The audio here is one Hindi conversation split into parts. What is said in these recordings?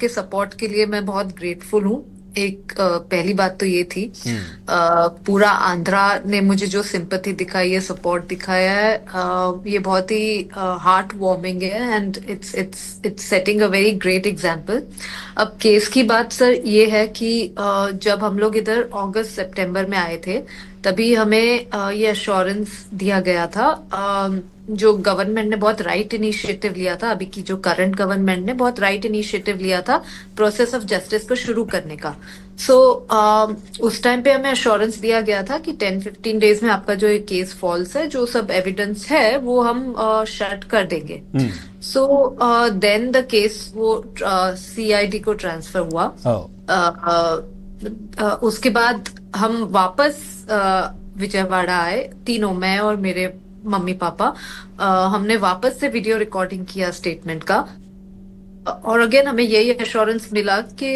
के सपोर्ट के लिए मैं बहुत ग्रेटफुल हूँ। एक पहली बात तो ये थी। पूरा आंध्रा ने मुझे जो सिंपैथी दिखाई है, सपोर्ट दिखाया है, ये बहुत ही हार्ट वार्मिंग है and it's setting a very great example. अब केस की बात सर ये है कि जब हम लोग इधर अगस्त सितंबर में आए थे, तभी हमें ये अश्योरेंस दिया गया था। जो गवर्नमेंट ने बहुत राइट इनिशिएटिव लिया था, अभी की जो करंट गवर्नमेंट ने बहुत राइट इनिशिएटिव लिया था प्रोसेस ऑफ जस्टिस को शुरू करने का। सो उस टाइम पे हमें अश्योरेंस दिया गया था कि 10-15 डेज में आपका जो ये केस फॉल्स है, जो सब एविडेंस है वो हम शट कर देंगे। सो देन द केस वो सीआईडी को ट्रांसफर हुआ। उसके बाद हम वापस विजयवाड़ा आए, तीनों, मैं और मेरे मम्मी पापा। हमने वापस से वीडियो रिकॉर्डिंग किया स्टेटमेंट का, और अगेन हमें यही एश्योरेंस मिला कि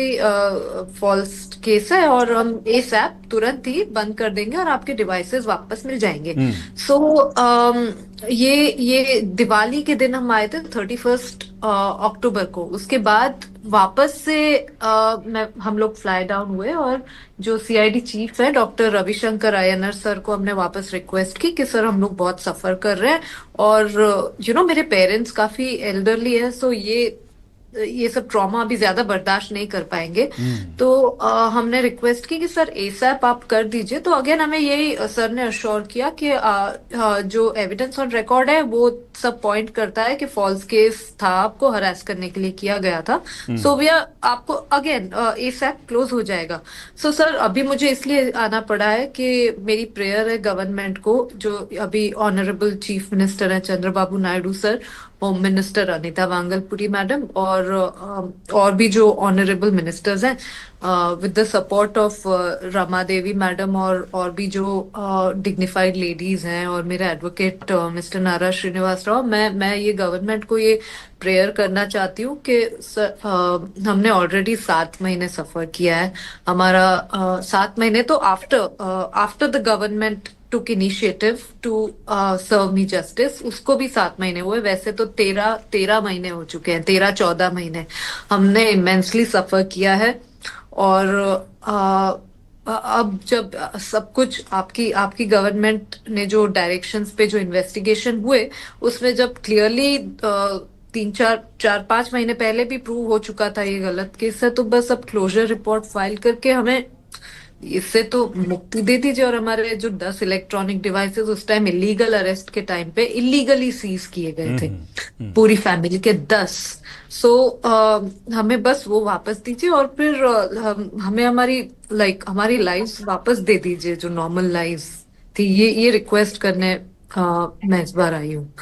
फॉल्स केस है और हम एसएप तुरंत ही बंद कर देंगे और आपके डिवाइसेस वापस मिल जाएंगे। सो ये दिवाली के दिन हम आए थे 31 अक्टूबर को। उसके बाद वापस से हम लोग फ्लाई डाउन हुए और जो सीआईडी चीफ है डॉक्टर रविशंकर अय्यर सर को हमने वापस रिक्वेस्ट की कि सर हम लोग बहुत सफर कर रहे हैं और मेरे पेरेंट्स काफी एल्डरली है, सो ये सब ट्रॉमा अभी ज्यादा बर्दाश्त नहीं कर पाएंगे। तो हमने रिक्वेस्ट की कि सर एसएप आप कर दीजिए। तो अगेन हमें यही सर ने अश्योर किया कि जो एविडेंस ऑन रिकॉर्ड है वो सब पॉइंट करता है कि फॉल्स केस था, आपको हरास करने के लिए किया गया था। सो वी आपको अगेन एसएप क्लोज हो जाएगा। सो सर अभी मुझे इसलिए आना पड़ा है कि मेरी प्रेयर है गवर्नमेंट को, जो अभी ऑनरेबल चीफ मिनिस्टर है Chandrababu Naidu sir, home minister Anitha Vangalapudi madam और भी जो ऑनरेबल मिनिस्टर्स हैं, with the support of Rama Devi madam और भी जो डिग्निफाइड लेडीज हैं और मेरे एडवोकेट मिस्टर नारा श्रीनिवास राव, मैं ये गवर्नमेंट को ये प्रेयर करना चाहती हूँ कि हमने ऑलरेडी 7 महीने सफर किया है। हमारा 7 महीने तो after the government took initiative to serve me justice, उसको भी 7 महीने हुए। वैसे तो 13 महीने हो चुके हैं, 13-14 महीने हमने इमेंसली सफर किया है। और अब जब सब कुछ आपकी गवर्नमेंट ने जो डायरेक्शंस पे जो इन्वेस्टिगेशन हुए, उसमें जब क्लियरली 3-4-5 महीने पहले भी प्रूव हो चुका था ये गलत केस है, तो बस अब क्लोजर रिपोर्ट फाइल करके हमें इससे तो मुक्ति दे दीजिए। और हमारे जो 10 इलेक्ट्रॉनिक डिवाइसेस उस टाइम इलीगल अरेस्ट के टाइम पे इलीगली सीज किए गए थे, पूरी फैमिली के 10। सो हमें बस वो वापस दीजिए और फिर हमें हमारी लाइव्स वापस दे दीजिए जो नॉर्मल लाइव्स थी। ये रिक्वेस्ट करने मैं इस बार आई हूँ।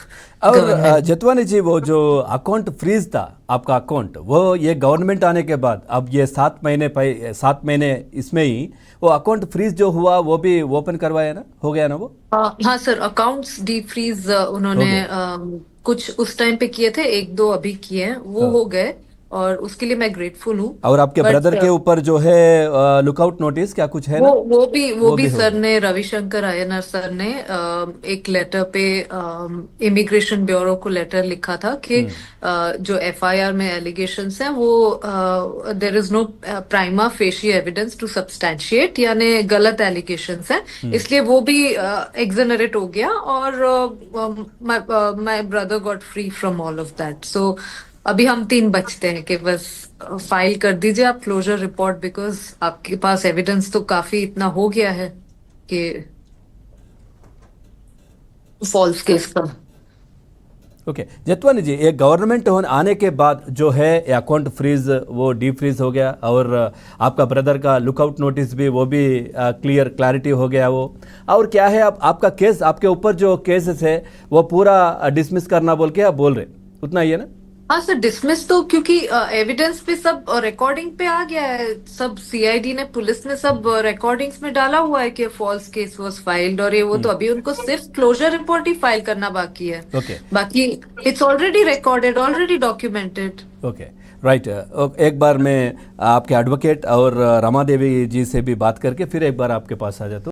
और जतवानी जी, वो जो अकाउंट फ्रीज था आपका अकाउंट, वो ये गवर्नमेंट आने के बाद अब ये 7 महीने इसमें ही वो अकाउंट फ्रीज जो हुआ वो भी ओपन करवाया ना, हो गया ना वो? हाँ सर, अकाउंट्स डी फ्रीज उन्होंने कुछ उस टाइम पे किए थे, 1-2 अभी किए हैं, वो हो गए और उसके लिए मैं ग्रेटफुल हूँ। और आपके ब्रदर के ऊपर जो है लुकआउट नोटिस क्या कुछ है ना? वो भी सर ने, रविशंकर अय्यर सर ने एक लेटर पे इमिग्रेशन ब्यूरो को लेटर लिखा था कि जो एफआईआर में एलिगेशंस हैं वो there is no prima facie evidence to substantiate, यानी गलत एलिगेशंस हैं, इसलिए वो भी एक्सोनरेट हो गया और my brother got free from all of that. So अभी हम 3 बचते हैं कि बस फाइल कर दीजिए आप क्लोजर रिपोर्ट, बिकॉज आपके पास एविडेंस तो काफी इतना हो गया है कि फॉल्स केस का। ओके जतवानी जी, ये गवर्नमेंट आने के बाद जो है अकाउंट फ्रीज वो डी फ्रीज हो गया और आपका ब्रदर का लुकआउट नोटिस भी वो भी क्लैरिटी हो गया वो। और क्या है, अब आपका केस, आपके ऊपर जो केसेस है वो पूरा डिसमिस करना बोल के आप बोल रहे, उतना ही है ना? हाँ सर, डिसमिस तो क्योंकि एविडेंस पे सब रिकॉर्डिंग पे आ गया है, सब सीआईडी ने, पुलिस ने सब रिकॉर्डिंग्स में डाला हुआ है कि फॉल्स केस वाज फाइल्ड, और ये वो तो अभी उनको सिर्फ क्लोजर रिपोर्ट ही फाइल करना बाकी है। बाकी it's already recorded, already documented. Okay right. एक बार मैं आपके एडवोकेट और रमा देवी जी से भी बात करके फिर एक बार आपके पास आ जाता हूँ।